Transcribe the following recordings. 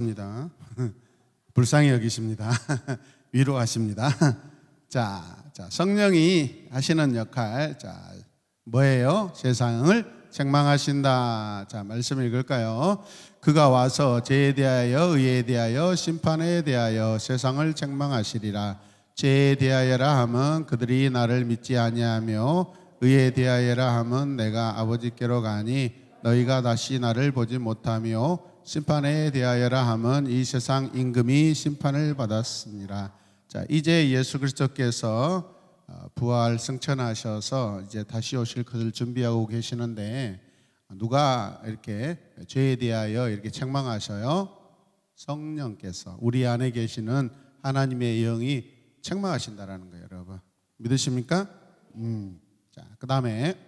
입니다. 불쌍히 여기십니다. 위로하십니다. 자, 성령이 하시는 역할, 뭐예요? 세상을 책망하신다. 자, 말씀 읽을까요? 그가 와서 죄에 대하여, 의에 대하여, 심판에 대하여 세상을 책망하시리라. 죄에 대하여라 함은 그들이 나를 믿지 아니하며, 의에 대하여라 함은 내가 아버지께로 가니 너희가 다시 나를 보지 못하며, 심판에 대하여라 함은 이 세상 임금이 심판을 받았습니다. 자, 이제 예수 그리스도께서 부활 승천하셔서 이제 다시 오실 것을 준비하고 계시는데, 누가 이렇게 죄에 대하여 이렇게 책망하셔요? 성령께서, 우리 안에 계시는 하나님의 영이 책망하신다라는 거예요, 여러분. 믿으십니까? 자, 그다음에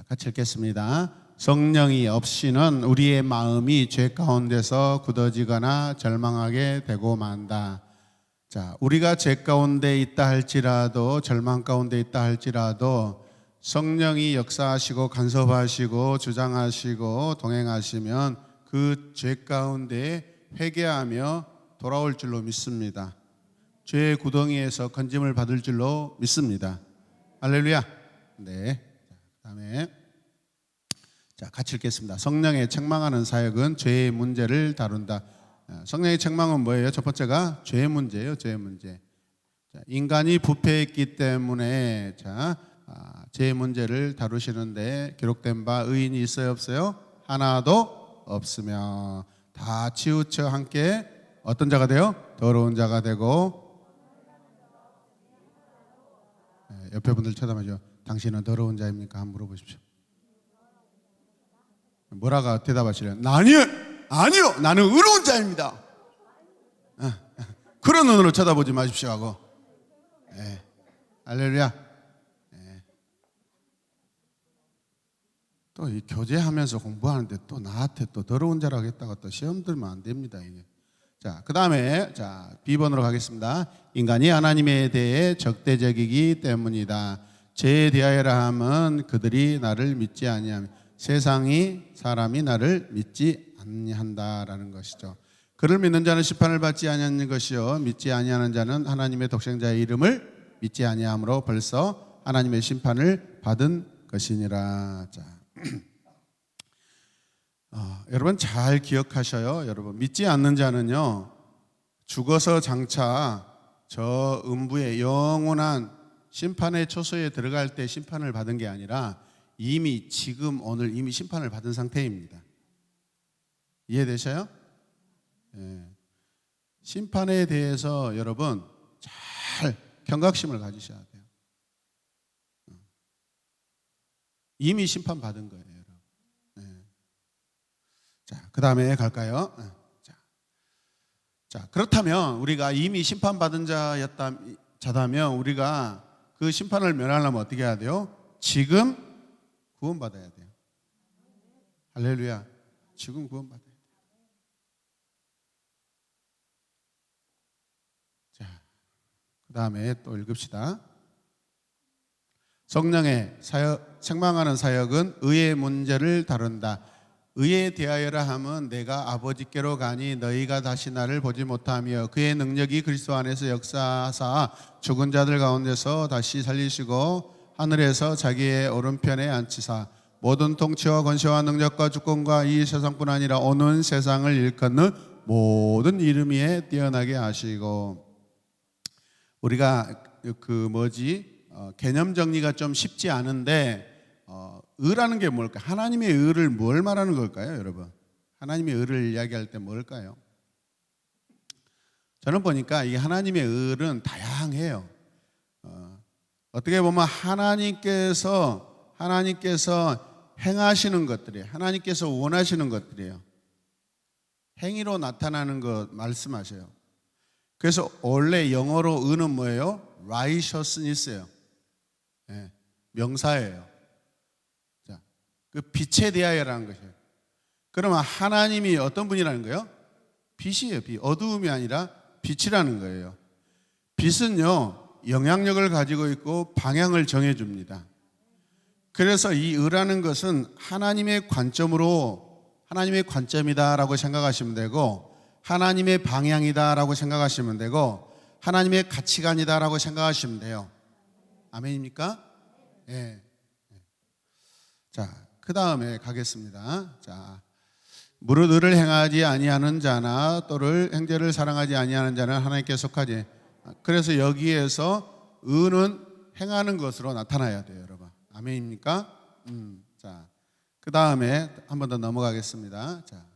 같이 읽겠습니다. 성령이 없이는 우리의 마음이 죄 가운데서 굳어지거나 절망하게 되고 만다. 자, 우리가 죄 가운데 있다 할지라도, 절망 가운데 있다 할지라도 성령이 역사하시고 간섭하시고 주장하시고 동행하시면 그 죄 가운데 회개하며 돌아올 줄로 믿습니다. 죄의 구덩이에서 건짐을 받을 줄로 믿습니다. 할렐루야. 네. 그다음에 같이 읽겠습니다. 성령의 책망하는 사역은 죄의 문제를 다룬다. 성령의 책망은 뭐예요? 첫 번째가 죄의 문제예요. 죄의 문제. 인간이 부패했기 때문에 죄의 문제를 다루시는데, 기록된 바 의인이 있어요, 없어요? 하나도 없으며 다 치우쳐 함께 어떤 자가 돼요? 더러운 자가 되고. 옆에 분들 쳐다보죠. 당신은 더러운 자입니까? 한번 물어보십시오. 뭐라고 대답하시래요? 아니요, 나는 의로운 자입니다. 그런 눈으로 쳐다보지 마십시오 하고. 할렐루야. 또 이 교제하면서 공부하는데 또 나한테 또 더러운 자라고 했다가 또 시험 들면 안 됩니다, 이게. 자, 그 다음에 B번으로 가겠습니다. 인간이 하나님에 대해 적대적이기 때문이다. 죄에 대하여라 함은 그들이 나를 믿지 아니하며, 사람이 나를 믿지 아니한다라는 것이죠. 그를 믿는 자는 심판을 받지 아니하는 것이요, 믿지 아니하는 자는 하나님의 독생자의 이름을 믿지 아니함으로 벌써 하나님의 심판을 받은 것이니라. 자, 여러분 잘 기억하셔요. 여러분, 믿지 않는 자는요, 죽어서 장차 저 음부의 영원한 심판의 초소에 들어갈 때 심판을 받은 게 아니라 이미 지금 오늘 이미 심판을 받은 상태입니다. 이해되셔요? 심판에 대해서 여러분 잘 경각심을 가지셔야 돼요. 이미 심판 받은 거예요, 여러분. 자, 그 다음에 갈까요? 자, 그렇다면 우리가 이미 심판 받은 자다면 우리가 그 심판을 면하려면 어떻게 해야 돼요? 지금 구원받아야 돼요. 할렐루야. 지금 구원받아야 돼요. 자, 그 다음에 또 읽읍시다. 성령의 사역, 책망하는 사역은 의의 문제를 다룬다. 의에 대하여라 함은 내가 아버지께로 가니 너희가 다시 나를 보지 못하며, 그의 능력이 그리스도 안에서 역사하사 죽은 자들 가운데서 다시 살리시고 하늘에서 자기의 오른편에 앉히사 모든 통치와 권세와 능력과 주권과 이 세상뿐 아니라 오는 세상을 일컫는 모든 이름 위에 뛰어나게 하시고. 우리가 개념 정리가 좀 쉽지 않은데, 의라는 게 뭘까요? 하나님의 의를 뭘 말하는 걸까요, 여러분? 하나님의 의를 이야기할 때 뭘까요? 저는 보니까 이 하나님의 의는 다양해요. 어떻게 보면 하나님께서 행하시는 것들이에요. 하나님께서 원하시는 것들이에요. 행위로 나타나는 것 말씀하셔요. 그래서 원래 영어로 의는 뭐예요? righteousness예요. 명사예요. 자, 그 빛에 대하여라는 것이에요. 그러면 하나님이 어떤 분이라는 거예요? 빛이에요. 빛. 어두움이 아니라 빛이라는 거예요. 빛은요, 영향력을 가지고 있고 방향을 정해줍니다. 그래서 이 의라는 것은 하나님의 관점으로 하나님의 관점이다라고 생각하시면 되고, 하나님의 방향이다라고 생각하시면 되고, 하나님의 가치관이다라고 생각하시면 돼요. 아멘입니까? 예. 자, 그 다음에 가겠습니다. 자, 무릇 의를 행하지 아니하는 자나 또를 형제를 사랑하지 아니하는 자는 하나님께 속하지. 그래서 여기에서 의는 행하는 것으로 나타나야 돼요, 여러분. 아멘입니까? 자, 그 다음에 한 번 더 넘어가겠습니다. 자,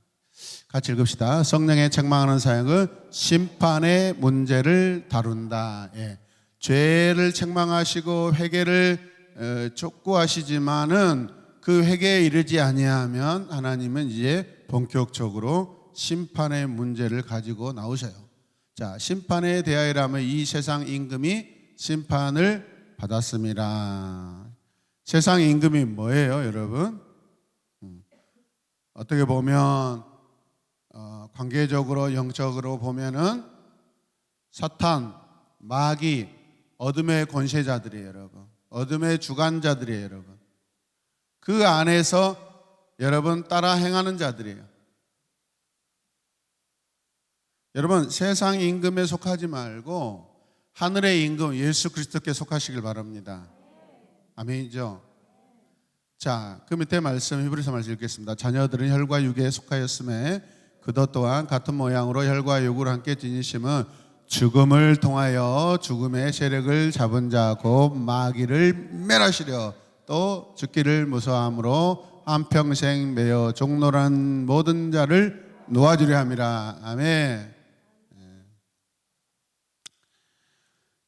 같이 읽읍시다. 성령의 책망하는 사역은 심판의 문제를 다룬다. 예. 죄를 책망하시고 회개를 촉구하시지만은 그 회개에 이르지 아니하면 하나님은 이제 본격적으로 심판의 문제를 가지고 나오셔요. 자, 심판에 대하여라면 이 세상 임금이 심판을 받았습니다. 세상 임금이 뭐예요, 여러분? 어떻게 보면 관계적으로 영적으로 보면은 사탄, 마귀, 어둠의 권세자들이에요, 여러분. 어둠의 주관자들이에요, 여러분. 그 안에서 여러분 따라 행하는 자들이에요. 여러분, 세상 임금에 속하지 말고 하늘의 임금 예수 그리스도께 속하시길 바랍니다. 아멘이죠? 자, 그 밑에 말씀 히브리서 말씀 읽겠습니다. 자녀들은 혈과 육에 속하였음에 그도 또한 같은 모양으로 혈과 육을 함께 지니심은 죽음을 통하여 죽음의 세력을 잡은 자 곧 마귀를 멸하시려 또 죽기를 무서함으로 한평생 매여 종노란 모든 자를 놓아주려 함이라. 아멘.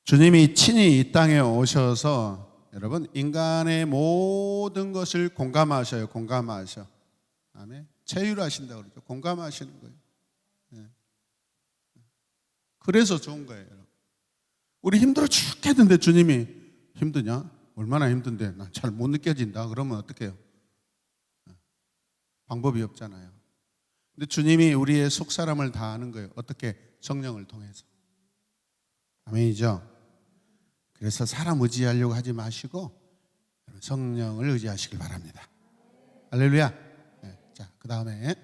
주님이 친히 이 땅에 오셔서 여러분 인간의 모든 것을 공감하셔요. 공감하셔. 아멘. 체휼하신다고 그러죠. 공감하시는 거예요. 네. 그래서 좋은 거예요. 여러분. 우리 힘들어 죽겠는데 주님이 힘드냐? 얼마나 힘든데 난 잘 못 느껴진다. 그러면 어떻게 해요? 방법이 없잖아요. 근데 주님이 우리의 속사람을 다 아는 거예요. 어떻게? 성령을 통해서. 아멘이죠? 그래서 사람 의지하려고 하지 마시고 성령을 의지하시길 바랍니다. 할렐루야. 네, 자, 그 다음에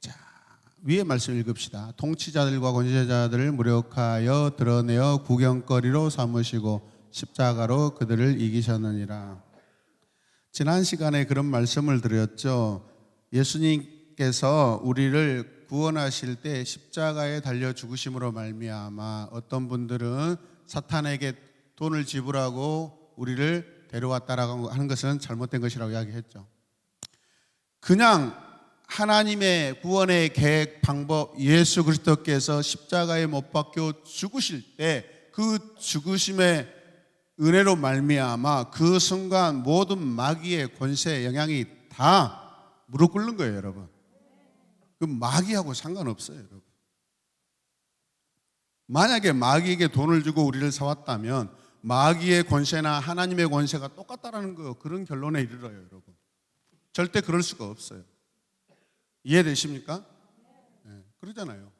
자, 위에 말씀 읽읍시다. 통치자들과 권세자들을 무력하여 드러내어 구경거리로 삼으시고 십자가로 그들을 이기셨느니라. 지난 시간에 그런 말씀을 드렸죠. 예수님께서 우리를 구원하실 때 십자가에 달려 죽으심으로 말미암아 어떤 분들은 사탄에게 돈을 지불하고 우리를 데려왔다라고 하는 것은 잘못된 것이라고 이야기했죠. 그냥 하나님의 구원의 계획, 방법, 예수 그리스도께서 십자가에 못 박혀 죽으실 때 그 죽으심의 은혜로 말미암아 그 순간 모든 마귀의 권세, 영향이 다 무릎 꿇는 거예요, 여러분. 그 마귀하고 상관없어요, 여러분. 만약에 마귀에게 돈을 주고 우리를 사왔다면 마귀의 권세나 하나님의 권세가 똑같다라는 거, 그런 결론에 이르러요, 여러분. 절대 그럴 수가 없어요. 이해되십니까? 네, 그러잖아요.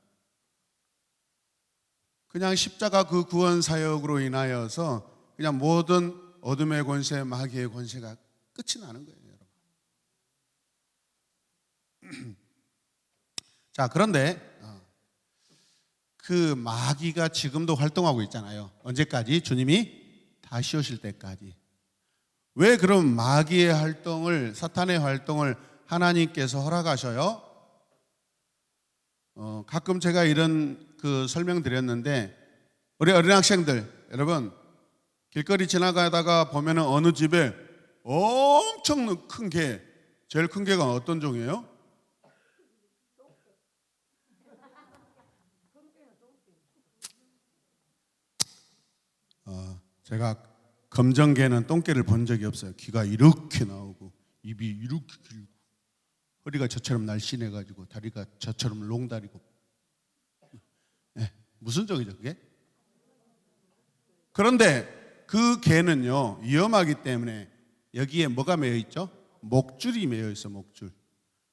그냥 십자가 그 구원 사역으로 인하여서 그냥 모든 어둠의 권세, 마귀의 권세가 끝이 나는 거예요, 여러분. 자, 그런데 그 마귀가 지금도 활동하고 있잖아요. 언제까지? 주님이 다시 오실 때까지. 왜 그럼 마귀의 활동을, 사탄의 활동을 하나님께서 허락하셔요? 가끔 제가 이런 그 설명드렸는데, 우리 어린 학생들, 여러분, 길거리 지나가다가 보면은 어느 집에 엄청 큰 개, 제일 큰 개가 어떤 종이에요? 제가 검정개는 똥개를 본 적이 없어요. 귀가 이렇게 나오고 입이 이렇게 길고 허리가 저처럼 날씬해가지고 다리가 저처럼 롱다리고. 네, 무슨 종이죠 그게? 그런데 그 개는요 위험하기 때문에 여기에 뭐가 매여 있죠? 목줄이 매여 있어. 목줄.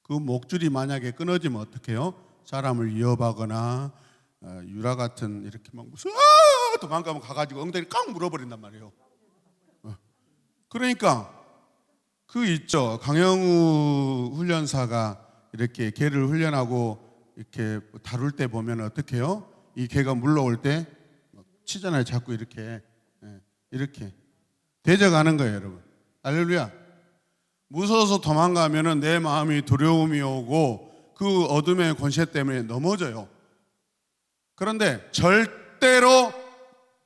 그 목줄이 만약에 끊어지면 어떻게 해요? 사람을 위협하거나 유라 같은 이렇게 막 무슨 도망가면 가가지고 엉덩이 깡 물어버린단 말이에요. 그러니까 그 있죠. 강영우 훈련사가 이렇게 개를 훈련하고 이렇게 다룰 때 보면 어떻게 해요? 이 개가 물러올 때 치잖아요. 자꾸 이렇게 이렇게 대적하는 거예요, 여러분. 할렐루야. 무서워서 도망가면은 내 마음이 두려움이 오고 그 어둠의 권세 때문에 넘어져요. 그런데 절대로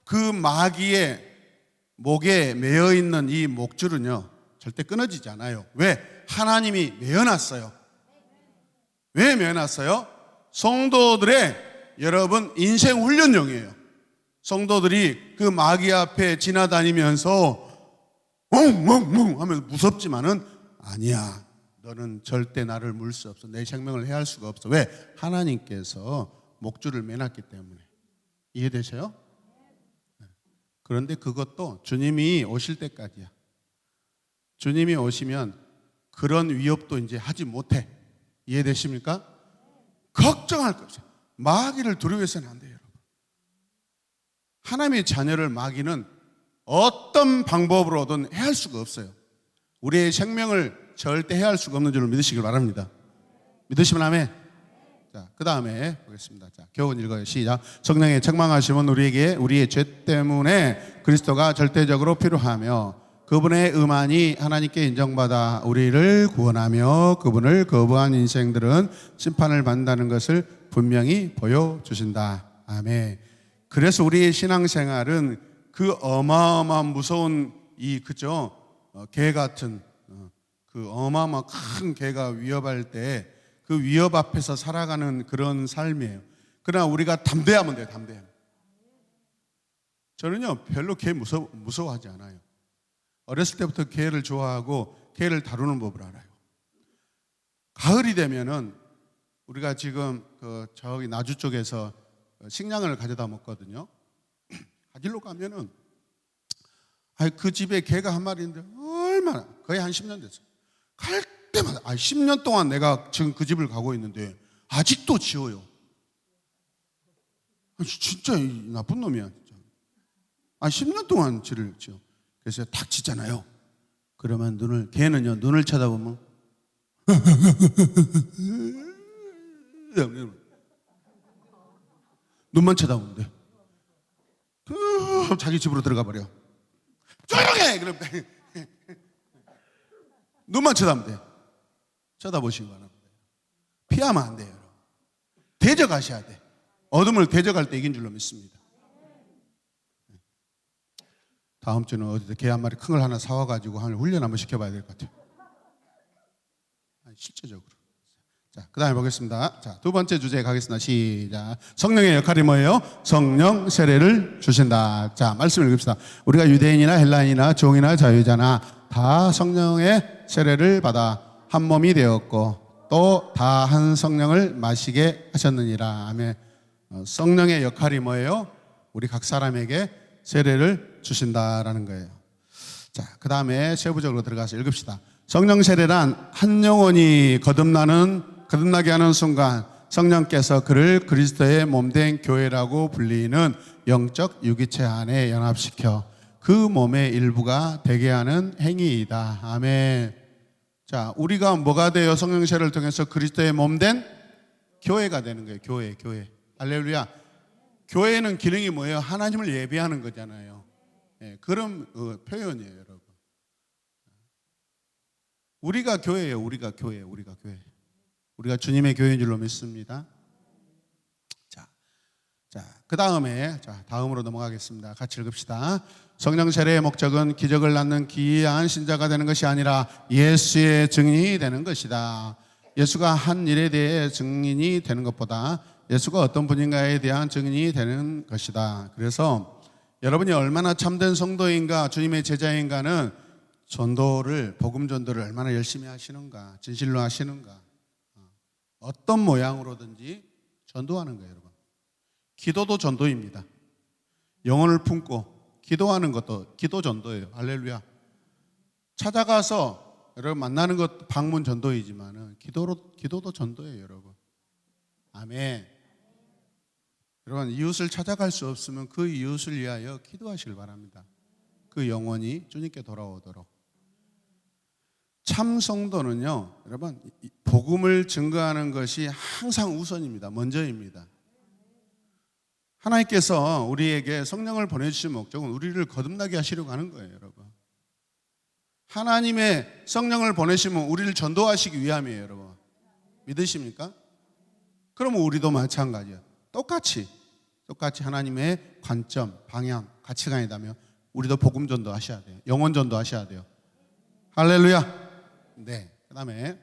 그 마귀의 목에 매여 있는 이 목줄은요, 절대 끊어지지 않아요. 왜? 하나님이 매어놨어요. 왜 매어놨어요? 성도들의 여러분 인생 훈련용이에요. 성도들이 그 마귀 앞에 지나다니면서 웅웅웅 하면서 무섭지만은 아니야. 너는 절대 나를 물 수 없어. 내 생명을 해할 수가 없어. 왜? 하나님께서 목줄을 매놨기 때문에. 이해되세요? 그런데 그것도 주님이 오실 때까지야. 주님이 오시면 그런 위협도 이제 하지 못해. 이해되십니까? 걱정할 거 없어요. 마귀를 두려워해서는 안 돼요, 여러분. 하나님의 자녀를 마귀는 어떤 방법으로든 해할 수가 없어요. 우리의 생명을 절대 해할 수가 없는 줄을 믿으시길 바랍니다. 믿으시면 아멘. 자, 그 다음에 보겠습니다. 자, 교훈 읽어요. 시작. 성령의 책망하심은 우리에게 우리의 죄 때문에 그리스도가 절대적으로 필요하며 그분의 음안이 하나님께 인정받아 우리를 구원하며 그분을 거부한 인생들은 심판을 받는다는 것을 분명히 보여주신다. 아멘. 그래서 우리의 신앙생활은 그 어마어마한 무서운 그죠? 개 같은 그 어마어마한 큰 개가 위협할 때 그 위협 앞에서 살아가는 그런 삶이에요. 그러나 우리가 담대하면 돼요. 담대하면. 저는요 별로 개 무서워하지 않아요. 어렸을 때부터 개를 좋아하고 개를 다루는 법을 알아요. 가을이 되면은 우리가 지금 저기 나주 쪽에서 식량을 가져다 먹거든요. 가지러 가면은 그 집에 개가 한 마리인데 얼마나 거의 한 10년 됐어요. 갈 때마다 10년 동안 내가 지금 그 집을 가고 있는데 아직도 지어요. 진짜 나쁜 놈이야. 진짜. 10년 동안 지를 지어. 그래서 탁 치잖아요. 그러면 걔는요 눈을 쳐다보면 눈만 쳐다보면 돼. 자기 집으로 들어가 버려. 조용해! 그럼 눈만 쳐다보면 돼. 쳐다보시기 바랍니다. 피하면 안 돼요. 대적하셔야 돼. 어둠을 대적할 때 이긴 줄로 믿습니다. 다음 주는 어디서 개 한 마리 큰 걸 하나 사와가지고 훈련 한번 시켜봐야 될 것 같아요. 실제적으로. 자, 그 다음에 보겠습니다. 자, 두 번째 주제 가겠습니다. 시작. 성령의 역할이 뭐예요? 성령 세례를 주신다. 자, 말씀을 읽읍시다. 우리가 유대인이나 헬라인이나 종이나 자유자나 다 성령의 세례를 받아 한 몸이 되었고 또 다 한 성령을 마시게 하셨느니라. 아멘. 성령의 역할이 뭐예요? 우리 각 사람에게 세례를 주신다라는 거예요. 자, 그 다음에 세부적으로 들어가서 읽읍시다. 성령 세례란 한 영혼이 거듭나게 하는 순간 성령께서 그를 그리스도의 몸된 교회라고 불리는 영적 유기체 안에 연합시켜 그 몸의 일부가 되게 하는 행위이다. 아멘. 자, 우리가 뭐가 돼요? 성령 세례를 통해서 그리스도의 몸된 교회가 되는 거예요. 교회. 할렐루야. 교회는 기능이 뭐예요? 하나님을 예배하는 거잖아요. 그런 표현이에요, 여러분. 우리가 교회예요. 우리가 교회. 우리가 주님의 교회인 줄로 믿습니다. 자, 그 다음에 다음으로 넘어가겠습니다. 같이 읽읍시다. 성령 세례의 목적은 기적을 낳는 기이한 신자가 되는 것이 아니라 예수의 증인이 되는 것이다. 예수가 한 일에 대해 증인이 되는 것보다 예수가 어떤 분인가에 대한 증인이 되는 것이다. 그래서 여러분이 얼마나 참된 성도인가 주님의 제자인가는 복음 전도를 얼마나 열심히 하시는가, 진실로 하시는가, 어떤 모양으로든지 전도하는 거예요, 여러분. 기도도 전도입니다. 영혼을 품고 기도하는 것도 기도 전도예요. 할렐루야. 찾아가서 여러분 만나는 것 방문 전도이지만은 기도도 전도예요, 여러분. 아멘. 여러분 이웃을 찾아갈 수 없으면 그 이웃을 위하여 기도하시길 바랍니다. 그 영혼이 주님께 돌아오도록. 참 성도는요, 여러분, 복음을 증거하는 것이 항상 우선입니다. 먼저입니다. 하나님께서 우리에게 성령을 보내주신 목적은 우리를 거듭나게 하시려고 하는 거예요, 여러분. 하나님의 성령을 보내시면 우리를 전도하시기 위함이에요, 여러분. 믿으십니까? 그러면 우리도 마찬가지예요. 똑같이 하나님의 관점, 방향, 가치관이라면 우리도 복음 전도하셔야 돼요. 영혼 전도하셔야 돼요. 할렐루야. 네. 그다음에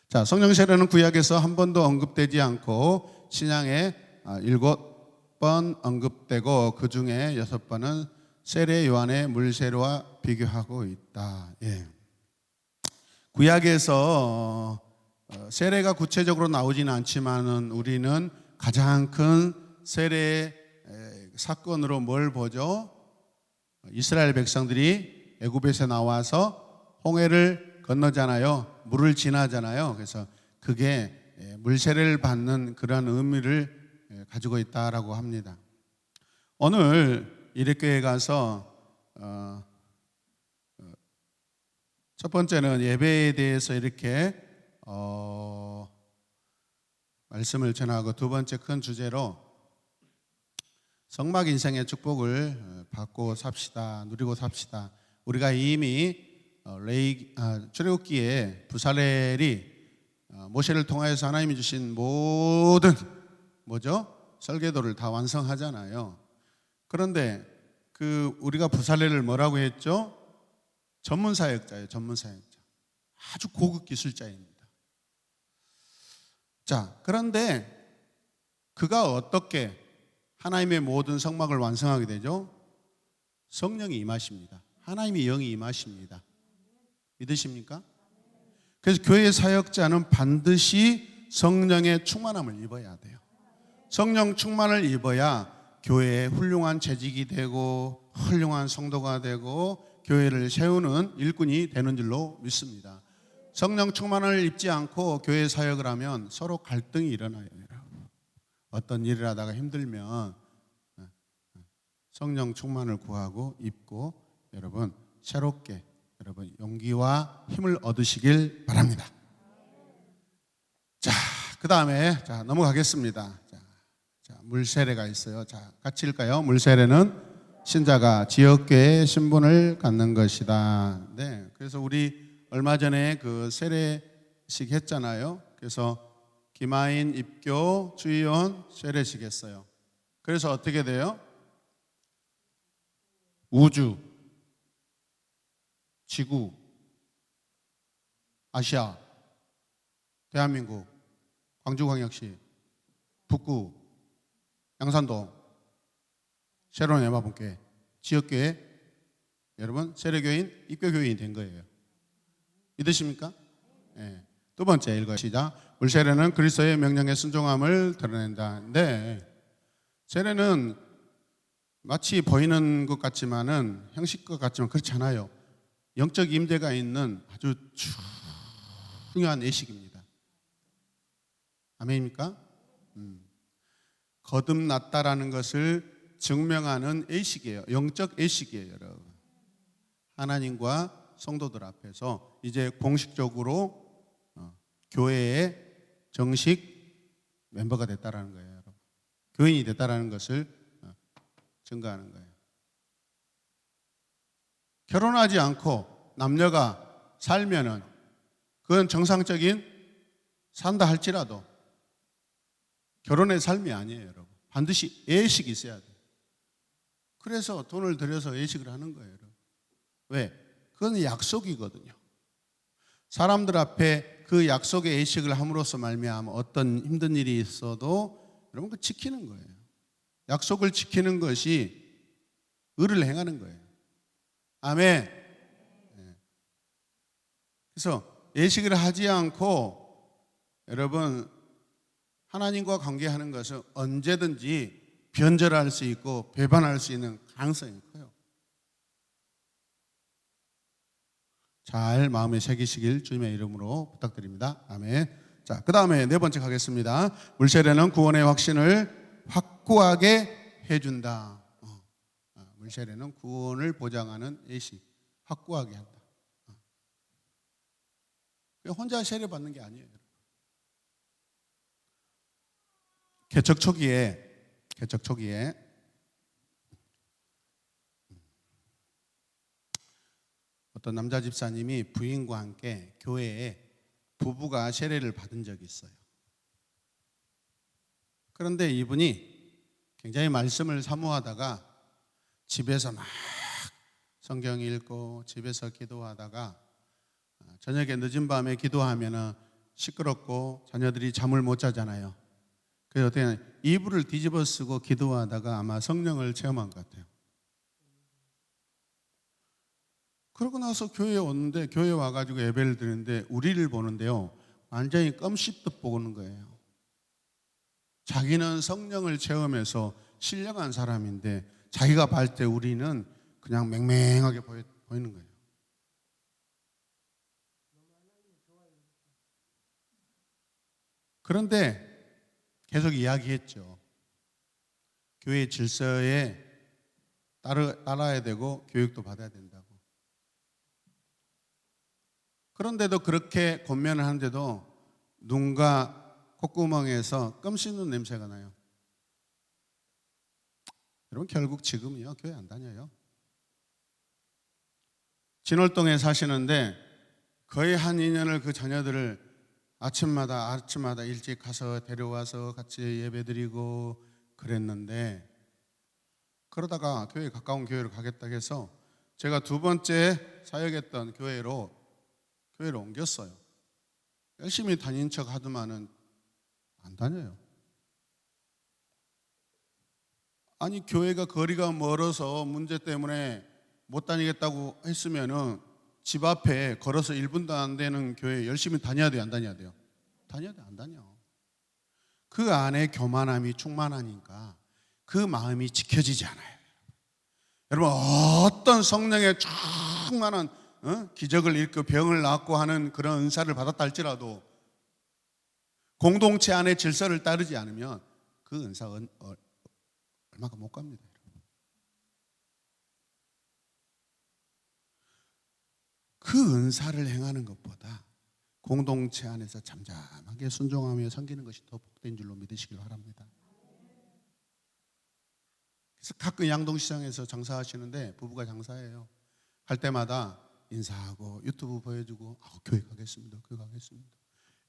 자, 성령 세례는 구약에서 한 번도 언급되지 않고 신약에 7번 언급되고 그 중에 6번은 세례 요한의 물세례와 비교하고 있다. 예. 구약에서 세례가 구체적으로 나오지는 않지만은 우리는 가장 큰 세례 사건으로 뭘 보죠? 이스라엘 백성들이 애굽에서 나와서 홍해를 건너잖아요. 물을 지나잖아요. 그래서 그게 물세례를 받는 그런 의미를 가지고 있다라고 합니다. 오늘 이르교회 가서 첫 번째는 예배에 대해서 이렇게 말씀을 전하고, 두 번째 큰 주제로 성막 인생의 축복을 받고 삽시다, 누리고 삽시다. 우리가 이미 출애굽기에 부살렐이 모세를 통하여서 하나님이 주신 모든 설계도를 다 완성하잖아요. 그런데 우리가 부살렐을 뭐라고 했죠? 전문 사역자예요. 전문 사역자. 아주 고급 기술자입니다. 자, 그런데 그가 어떻게 하나님의 모든 성막을 완성하게 되죠? 성령이 임하십니다. 하나님의 영이 임하십니다. 믿으십니까? 그래서 교회 사역자는 반드시 성령의 충만함을 입어야 돼요. 성령 충만을 입어야 교회에 훌륭한 재직이 되고 훌륭한 성도가 되고 교회를 세우는 일꾼이 되는 줄로 믿습니다. 성령 충만을 입지 않고 교회 사역을 하면 서로 갈등이 일어나요. 어떤 일을 하다가 힘들면 성령 충만을 구하고 입고 여러분 새롭게 여러분 용기와 힘을 얻으시길 바랍니다. 자, 그 다음에 넘어가겠습니다. 자, 물세례가 있어요. 자, 같이 읽을까요? 물세례는 신자가 지역교회의 신분을 갖는 것이다. 네, 그래서 우리 얼마 전에 그 세례식 했잖아요. 그래서 기마인, 입교, 주의원 세례식 했어요. 그래서 어떻게 돼요? 우주, 지구, 아시아, 대한민국, 광주광역시, 북구, 양산동, 새로운 에마분교회, 지역교회, 여러분 세례교인, 입교교인이 된 거예요. 믿으십니까? 네. 두 번째 읽어요. 시작. 물세례는 그리스도의 명령에 순종함을 드러낸다. 네. 세례는 마치 보이는 것 같지만은 형식것 같지만 그렇지 않아요. 영적 임재가 있는 아주 중요한 예식입니다. 아멘입니까? 거듭났다라는 것을 증명하는 예식이에요. 영적 예식이에요, 여러분. 하나님과 성도들 앞에서 이제 공식적으로 교회의 정식 멤버가 됐다라는 거예요, 여러분. 교인이 됐다라는 것을 증거하는 거예요. 결혼하지 않고 남녀가 살면은 그건 정상적인 산다 할지라도 결혼의 삶이 아니에요, 여러분. 반드시 예식이 있어야 돼요. 그래서 돈을 들여서 예식을 하는 거예요, 여러분. 왜? 그건 약속이거든요. 사람들 앞에 그 약속의 예식을 함으로써 말미암아 어떤 힘든 일이 있어도 여러분 그 지키는 거예요. 약속을 지키는 것이 의를 행하는 거예요. 아멘. 그래서 예식을 하지 않고 여러분 하나님과 관계하는 것은 언제든지 변절할 수 있고 배반할 수 있는 가능성이 커요. 잘 마음에 새기시길 주님의 이름으로 부탁드립니다. 아멘. 자, 그 다음에 네 번째 가겠습니다. 물세례는 구원의 확신을 확고하게 해준다. 물세례는 구원을 보장하는 예식, 확고하게 한다. 혼자 세례 받는 게 아니에요. 개척 초기에 어떤 남자 집사님이 부인과 함께 교회에 부부가 세례를 받은 적이 있어요. 그런데 이분이 굉장히 말씀을 사모하다가 집에서 막 성경 읽고 집에서 기도하다가 저녁에 늦은 밤에 기도하면은 시끄럽고 자녀들이 잠을 못 자잖아요. 그래서 어떻게 이불을 뒤집어 쓰고 기도하다가 아마 성령을 체험한 것 같아요. 그러고 나서 교회에 오는데, 교회에 와가지고 예배를 드리는데 우리를 보는데요, 완전히 껌 씹듯 보는 거예요. 자기는 성령을 체험해서 신령한 사람인데 자기가 봤을 때 우리는 그냥 맹맹하게 보이는 거예요. 그런데 계속 이야기했죠. 교회 질서에 따라야 되고 교육도 받아야 된다고. 그런데도 그렇게 권면을 하는데도 눈과 콧구멍에서 껌 씹는 냄새가 나요. 여러분, 결국 지금이요, 교회 안 다녀요. 진월동에 사시는데 거의 한 2년을 그 자녀들을 아침마다 일찍 가서 데려와서 같이 예배드리고 그랬는데, 그러다가 교회 가까운 교회로 가겠다 해서 제가 두 번째 사역했던 교회로 옮겼어요. 열심히 다닌 척 하더만은 안 다녀요. 아니, 교회가 거리가 멀어서 문제 때문에 못 다니겠다고 했으면은 집 앞에 걸어서 1분도 안 되는 교회 열심히 다녀야 돼요, 안 다녀야 돼요? 다녀야 돼, 안 다녀? 그 안에 교만함이 충만하니까 그 마음이 지켜지지 않아요. 여러분, 어떤 성령의 충만한 기적을 일으켜 병을 낫고 하는 그런 은사를 받았다 할지라도 공동체 안의 질서를 따르지 않으면 그 은사는 얼마가 못 갑니다. 그 은사를 행하는 것보다 공동체 안에서 잠잠하게 순종하며 섬기는 것이 더 복된 줄로 믿으시길 바랍니다. 그래서 가끔 양동시장에서 장사하시는데, 부부가 장사해요. 할 때마다 인사하고 유튜브 보여주고 교회 가겠습니다.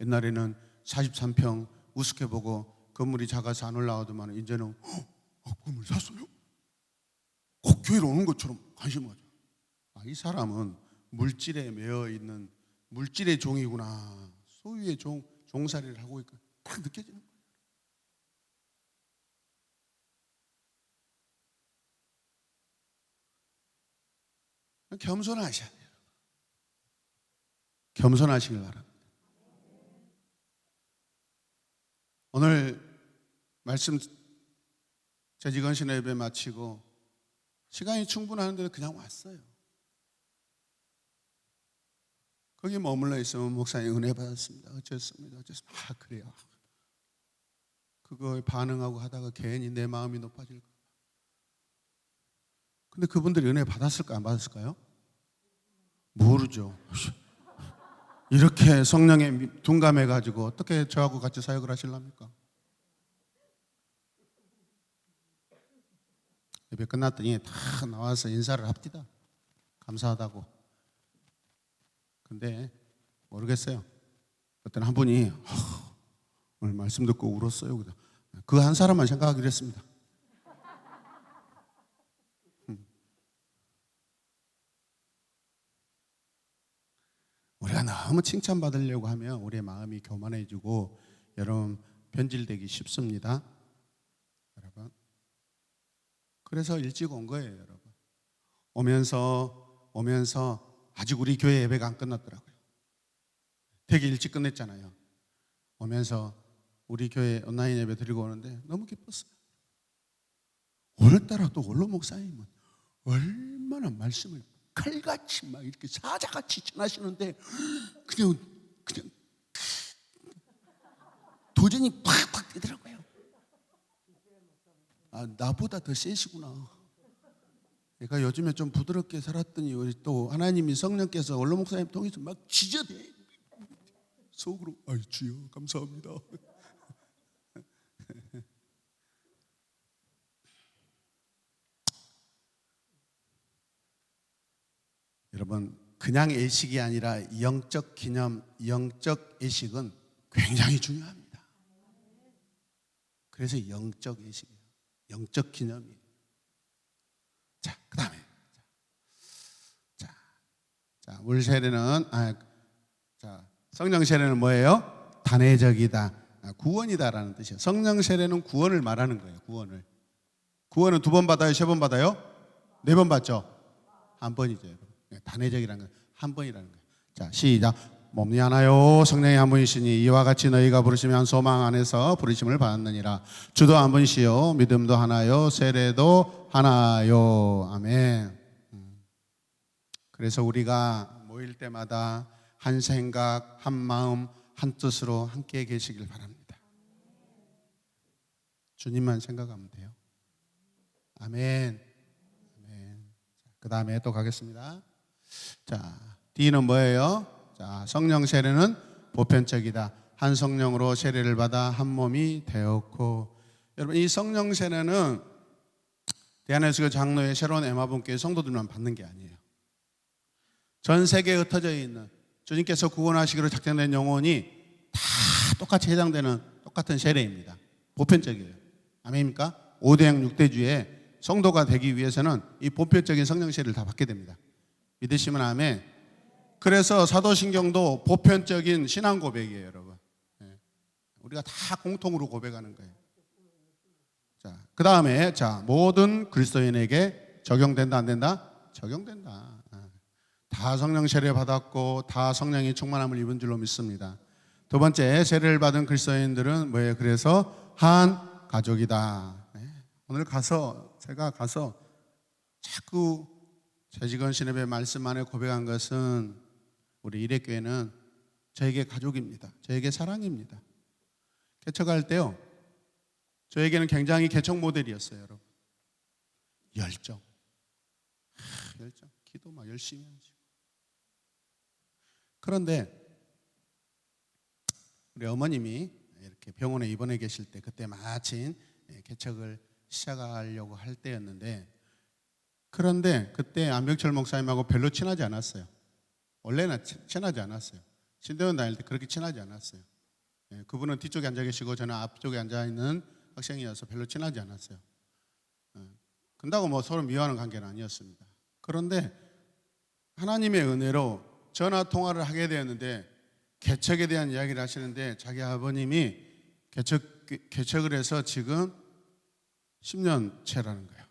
옛날에는 43평 우습게 보고 건물이 작아서 안 올라오더만 이제는 건물 샀어요? 꼭 교회로 오는 것처럼 관심 가져. 이 사람은 물질에 매여 있는 물질의 종이구나, 소유의 종살이를 하고 있고 딱 느껴지는 거예요. 겸손하셔야 돼요. 겸손하시길 바랍니다. 오늘 말씀 재직언신 예배 마치고 시간이 충분한데도 그냥 왔어요. 거기 머물러 있으면 목사님 은혜 받았습니다. 어쨌습니다. 그래요. 그거에 반응하고 하다가 괜히 내 마음이 높아질까. 근데 그분들이 은혜 받았을까 안 받았을까요? 모르죠. 이렇게 성령에 둔감해가지고 어떻게 저하고 같이 사역을 하실랍니까? 예배 끝났더니 다 나와서 인사를 합디다. 감사하다고. 근데 모르겠어요. 어떤 한 분이 오늘 말씀 듣고 울었어요. 그 한 사람만 생각하기로 했습니다. 우리가 너무 칭찬받으려고 하면 우리의 마음이 교만해지고 여러분 변질되기 쉽습니다. 여러분. 그래서 일찍 온 거예요, 여러분. 오면서 아직 우리 교회 예배가 안 끝났더라고요. 되게 일찍 끝냈잖아요. 오면서 우리 교회 온라인 예배 드리고 오는데 너무 기뻤어요. 오늘따라 또 원로 목사님은 얼마나 말씀을 칼같이 막 이렇게 사자같이 전하시는데 그냥 도전이 팍팍 되더라고요. 나보다 더 세시구나. 내가 요즘에 좀 부드럽게 살았더니 우리 또 하나님이 성령께서 원로 목사님 통해서 막 지저대. 속으로 아이 주여 감사합니다. 여러분 그냥 예식이 아니라 영적 기념, 영적 예식은 굉장히 중요합니다. 그래서 영적 예식이에요. 영적 기념이에요. 자, 그다음에 물 세례는 성령 세례는 뭐예요? 단회적이다, 구원이다라는 뜻이에요. 성령 세례는 구원을 말하는 거예요. 구원은 2번 받아요, 3번 받아요? 4번 받죠? 한 번이죠, 여러분. 단회적이라는 건 한 번이라는 거예요. 자, 시작. 몸이 하나요 성령이 한 분이시니 이와 같이 너희가 부르시면 소망 안에서 부르심을 받느니라. 주도 한 분이시요 믿음도 하나요 세례도 하나요. 아멘. 그래서 우리가 모일 때마다 한 생각, 한 마음, 한 뜻으로 함께 계시길 바랍니다. 주님만 생각하면 돼요. 아멘. 아멘. 그 다음에 또 가겠습니다. 자, D는 뭐예요? 자, 성령 세례는 보편적이다. 한 성령으로 세례를 받아 한 몸이 되었고. 여러분 이 성령 세례는 대한예수교 장로의 새로운 에마분교회 성도들만 받는 게 아니에요. 전 세계에 흩어져 있는 주님께서 구원하시기로 작정된 영혼이 다 똑같이 해당되는 똑같은 세례입니다. 보편적이에요. 아멘입니까? 5대양 6대주의 성도가 되기 위해서는 이 보편적인 성령 세례를 다 받게 됩니다. 믿으시면 아멘. 그래서 사도신경도 보편적인 신앙 고백이에요, 여러분. 우리가 다 공통으로 고백하는 거예요. 자, 그 다음에 모든 그리스도인에게 적용된다 안 된다? 적용된다. 다 성령 세례 받았고 다 성령이 충만함을 입은 줄로 믿습니다. 두 번째, 세례를 받은 그리스도인들은 뭐예요? 그래서 한 가족이다. 오늘 제가 가서 자꾸 최지건 신협의 말씀 안에 고백한 것은 우리 일회교회는 저에게 가족입니다. 저에게 사랑입니다. 개척할 때요, 저에게는 굉장히 개척 모델이었어요, 여러분. 열정, 기도 막 열심히 하시고. 그런데 우리 어머님이 이렇게 병원에 입원해 계실 때 그때 마침 개척을 시작하려고 할 때였는데, 그런데 그때 안병철 목사님하고 별로 친하지 않았어요. 원래는 친하지 않았어요. 신대원 다닐 때 그렇게 친하지 않았어요. 그분은 뒤쪽에 앉아 계시고 저는 앞쪽에 앉아 있는 학생이어서 별로 친하지 않았어요. 근다고 뭐 서로 미워하는 관계는 아니었습니다. 그런데 하나님의 은혜로 전화 통화를 하게 되었는데 개척에 대한 이야기를 하시는데 자기 아버님이 개척을 해서 지금 10년 채라는 거예요.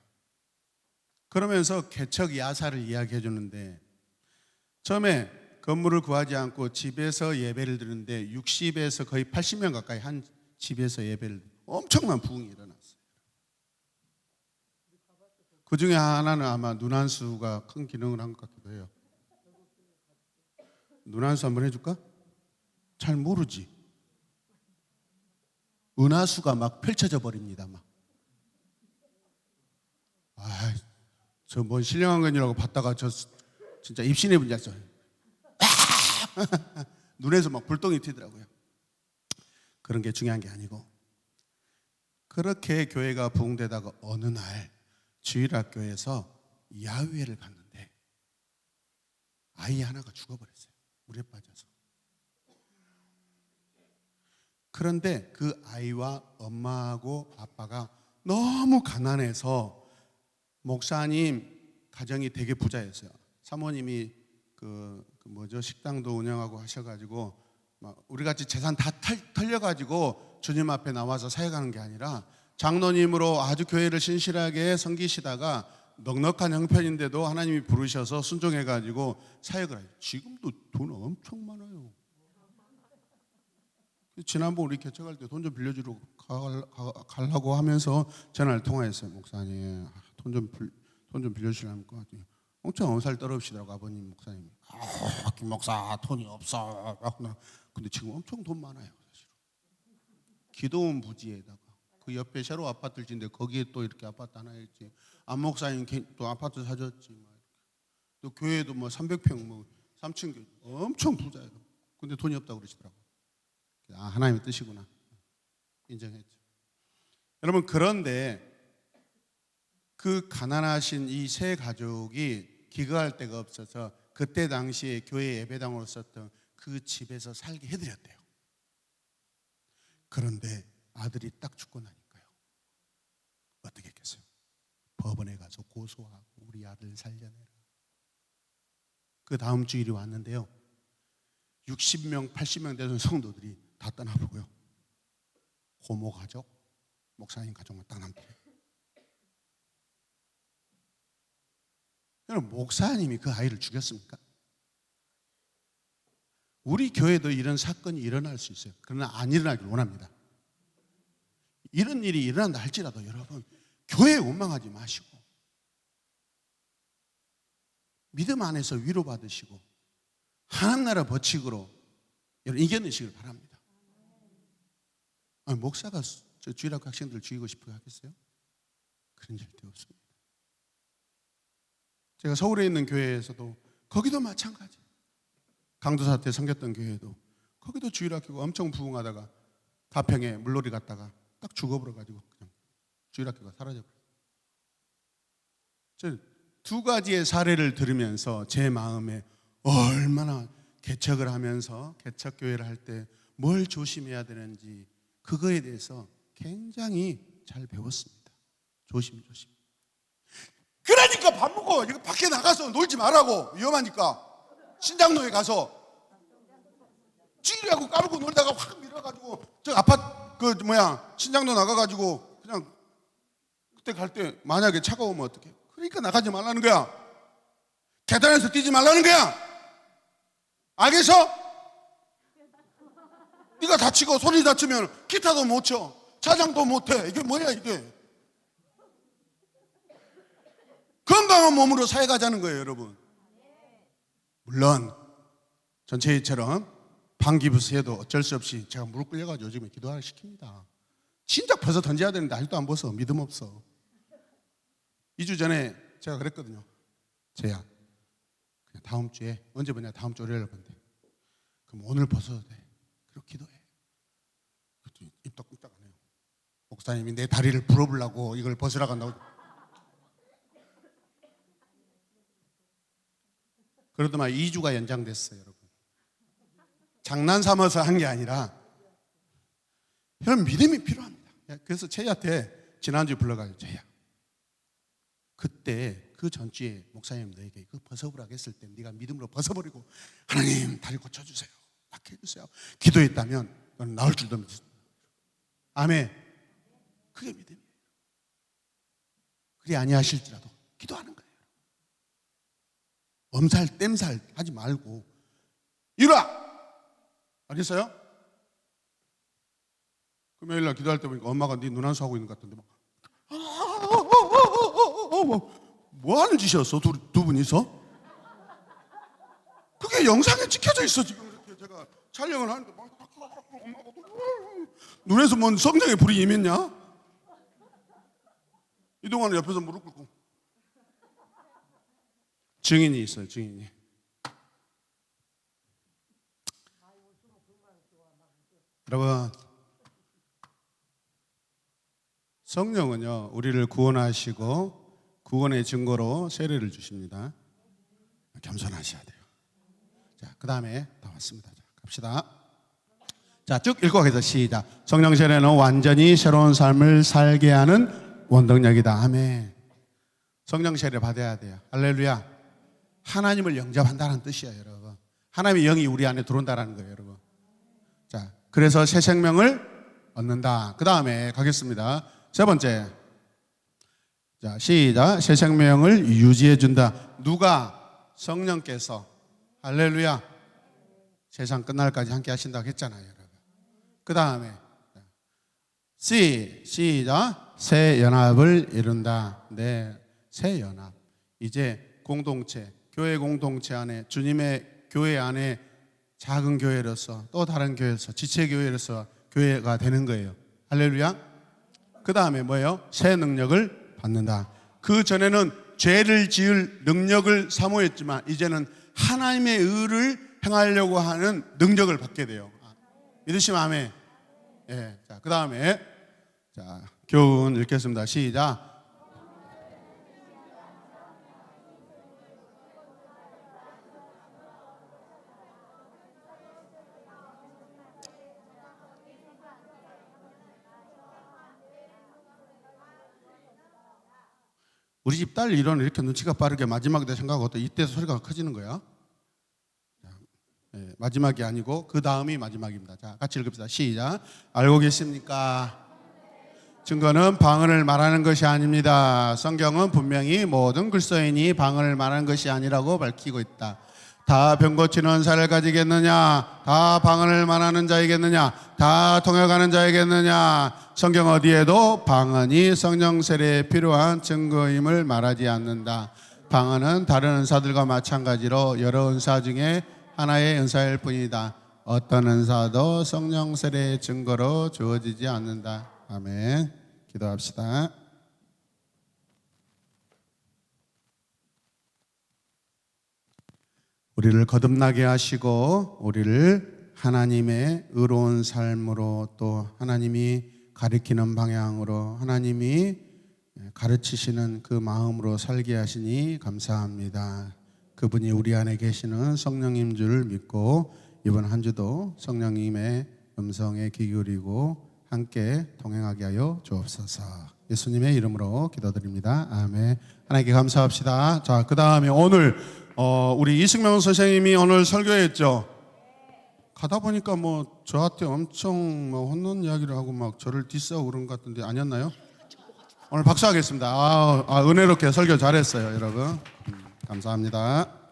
그러면서 개척 야사를 이야기해 주는데, 처음에 건물을 구하지 않고 집에서 예배를 드리는데 60에서 거의 80명 가까이 한 집에서 예배를, 엄청난 부흥이 일어났어요. 그 중에 하나는 아마 눈한수가 큰 기능을 한 것 같기도 해요. 눈한수 한번 해줄까? 잘 모르지. 은하수가 막 펼쳐져 버립니다. 막. 저 뭔 신령한 건이라고 봤다가 저 진짜 입신의 분자죠. 눈에서 막 불똥이 튀더라고요. 그런 게 중요한 게 아니고, 그렇게 교회가 부흥되다가 어느 날 주일학교에서 야유회를 갔는데 아이 하나가 죽어버렸어요. 물에 빠져서. 그런데 그 아이와 엄마하고 아빠가 너무 가난해서, 목사님 가정이 되게 부자였어요. 사모님이 식당도 운영하고 하셔가지고 막 우리 같이 재산 다 털려가지고 주님 앞에 나와서 사역하는 게 아니라 장로님으로 아주 교회를 신실하게 섬기시다가 넉넉한 형편인데도 하나님이 부르셔서 순종해가지고 사역을 해요. 지금도 돈 엄청 많아요. 지난번 우리 개척할 때 돈 좀 빌려주러 가려고 하면서 전화를 통화했어요. 목사님 돈 좀 빌려주시랍니까? 엄청 엄살 떨어지시더라고 아버님 목사님이. 김 목사 돈이 없어. 근데 지금 엄청 돈 많아요. 사실. 기도원 부지에다가 그 옆에 새로 아파트를 짓는데 거기에 또 이렇게 아파트 하나 있지. 안 목사님 또 아파트 사줬지. 또 교회도 뭐 300평 3층 교회 엄청 부자예요. 근데 돈이 없다고 그러시더라고. 아, 하나님의 뜻이구나 인정했죠. 여러분, 그런데 그 가난하신 이 세 가족이 기거할 데가 없어서 그때 당시에 교회 예배당으로 썼던 그 집에서 살게 해드렸대요. 그런데 아들이 딱 죽고 나니까요, 어떻게 했겠어요? 법원에 가서 고소하고 우리 아들 살려내라. 그 다음 주일이 왔는데요, 60명 80명 되는 성도들이 다 떠나보고요, 고모 가족, 목사님 가족만 딱 남더래요. 여러분, 목사님이 그 아이를 죽였습니까? 우리 교회도 이런 사건이 일어날 수 있어요. 그러나 안 일어나길 원합니다. 이런 일이 일어난다 할지라도 여러분, 교회에 원망하지 마시고 믿음 안에서 위로받으시고 하나님 나라 법칙으로 여러분 이겨내시길 바랍니다. 아니, 목사가 저 주일학교 학생들 죽이고 싶어 하겠어요? 그런 절대 없습니다. 제가 서울에 있는 교회에서도 거기도 마찬가지. 강도사 때 섬겼던 교회도 거기도 주일학교가 엄청 부흥하다가 가평에 물놀이 갔다가 딱 죽어버려가지고 그냥 주일학교가 사라져버렸어요. 저 두 가지의 사례를 들으면서 제 마음에 얼마나 개척을 하면서 개척교회를 할 때 뭘 조심해야 되는지 그거에 대해서 굉장히 잘 배웠습니다. 조심조심. 그러니까 밥 먹고 이거 밖에 나가서 놀지 말라고. 위험하니까. 신장로에 가서 찌리하고 까불고 놀다가 확 밀어가지고 저 아파트 신장로 나가가지고 그냥 그때 갈 때 만약에 차가 오면 어떡해? 그러니까 나가지 말라는 거야. 계단에서 뛰지 말라는 거야. 알겠어? 네가 다치고 손이 다치면 기타도 못 쳐, 자장도 못 해. 이게 뭐야 이게? 건강한 몸으로 살아가자는 거예요, 여러분. 물론 전체처럼 방기부스에도 어쩔 수 없이 제가 무릎 꿇려가지고 요즘에 기도하라 시킵니다. 진작 벗어 던져야 되는데 아직도 안 벗어. 믿음 없어. 2주 전에 제가 그랬거든요. 쟤야, 그냥 다음 주에 언제 보냐? 다음 주 월요일 건데 그럼 오늘 벗어도 돼. 그렇게 기도해. 그랬더니 입 딱 꾹딱 안 해요. 목사님이 내 다리를 부러보려고 이걸 벗으라고 한다고. 그러더만 2주가 연장됐어요, 여러분. 장난 삼아서 한 게 아니라 이런 믿음이 필요합니다. 그래서 채희한테 지난주에 불러가지고, 채희야, 그때 그 전주에 목사님 너에게 이거 벗어보라고 했을 때 네가 믿음으로 벗어버리고 하나님 다리 고쳐주세요, 낫게 해주세요 기도했다면 너는 나을 줄도 믿습니다. 아멘. 그게 믿음이에요. 그리 아니하실지라도 기도하는 거예요. 엄살 땜살 하지 말고 이리와. 알겠어요? 금요일날 기도할 때 보니까 엄마가 네 눈 안수 하고 있는 것 같은데 막 뭐 하는 짓이었어? 두 분이서? 그게 영상에 찍혀져 있어. 지금 이렇게 제가 촬영을 하는데 막 눈에서 뭔 성령의 불이 임했냐? 이동안은 옆에서 무릎 꿇고 증인이 있어요. 증인이. 여러분, 성령은요 우리를 구원하시고 구원의 증거로 세례를 주십니다. 겸손하셔야 돼요. 자, 그 다음에 다 왔습니다. 자, 갑시다. 자, 쭉 읽어가겠습니다. 시작. 성령 세례는 완전히 새로운 삶을 살게 하는 원동력이다. 아멘. 성령 세례 받아야 돼요. 할렐루야. 하나님을 영접한다는 뜻이에요, 여러분. 하나님의 영이 우리 안에 들어온다는 거예요, 여러분. 자, 그래서 새 생명을 얻는다. 그 다음에 가겠습니다. 세 번째. 자, 시작. 새 생명을 유지해 준다. 누가? 성령께서. 할렐루야. 세상 끝날까지 함께 하신다고 했잖아요, 여러분. 그 다음에 시작. 새 연합을 이룬다. 네, 새 연합. 이제 공동체, 교회 공동체 안에, 주님의 교회 안에 작은 교회로서 또 다른 교회로서 지체 교회로서 교회가 되는 거예요. 할렐루야. 그 다음에 뭐예요? 새 능력을 받는다. 그 전에는 죄를 지을 능력을 사모했지만 이제는 하나님의 의를 행하려고 하는 능력을 받게 돼요. 믿으시면 아멘. 예. 자, 그다음에 자, 교훈 읽겠습니다. 시작. 우리 집 딸 일은 이렇게 눈치가 빠르게 마지막에 생각하고 또 이때 소리가 커지는 거야. 예, 마지막이 아니고 그 다음이 마지막입니다. 자, 같이 읽읍시다. 시작. 알고 계십니까? 증거는 방언을 말하는 것이 아닙니다. 성경은 분명히 모든 글서인이 방언을 말하는 것이 아니라고 밝히고 있다. 다 병고치는 살을 가지겠느냐? 다 방언을 말하는 자이겠느냐? 다 통역하는 자이겠느냐? 성경 어디에도 방언이 성령 세례에 필요한 증거임을 말하지 않는다. 방언은 다른 은사들과 마찬가지로 여러 은사 중에 하나의 은사일 뿐이다. 어떤 은사도 성령 세례의 증거로 주어지지 않는다. 아멘. 기도합시다. 우리를 거듭나게 하시고 우리를 하나님의 의로운 삶으로 또 하나님이 가리키는 방향으로 하나님이 가르치시는 그 마음으로 살게 하시니 감사합니다. 그분이 우리 안에 계시는 성령인 줄 믿고 이번 한 주도 성령님의 음성에 귀 기울이고 함께 동행하게 하여 주옵소서. 예수님의 이름으로 기도드립니다. 아멘. 하나님께 감사합시다. 자, 그 다음에 오늘 우리 이승명 선생님이 오늘 설교했죠. 가다 보니까 뭐 저한테 엄청 뭐 혼난 이야기를 하고 막 저를 디스하고 그런 것 같은데 아니었나요? 오늘 박수하겠습니다. 은혜롭게 설교 잘했어요, 여러분. 감사합니다.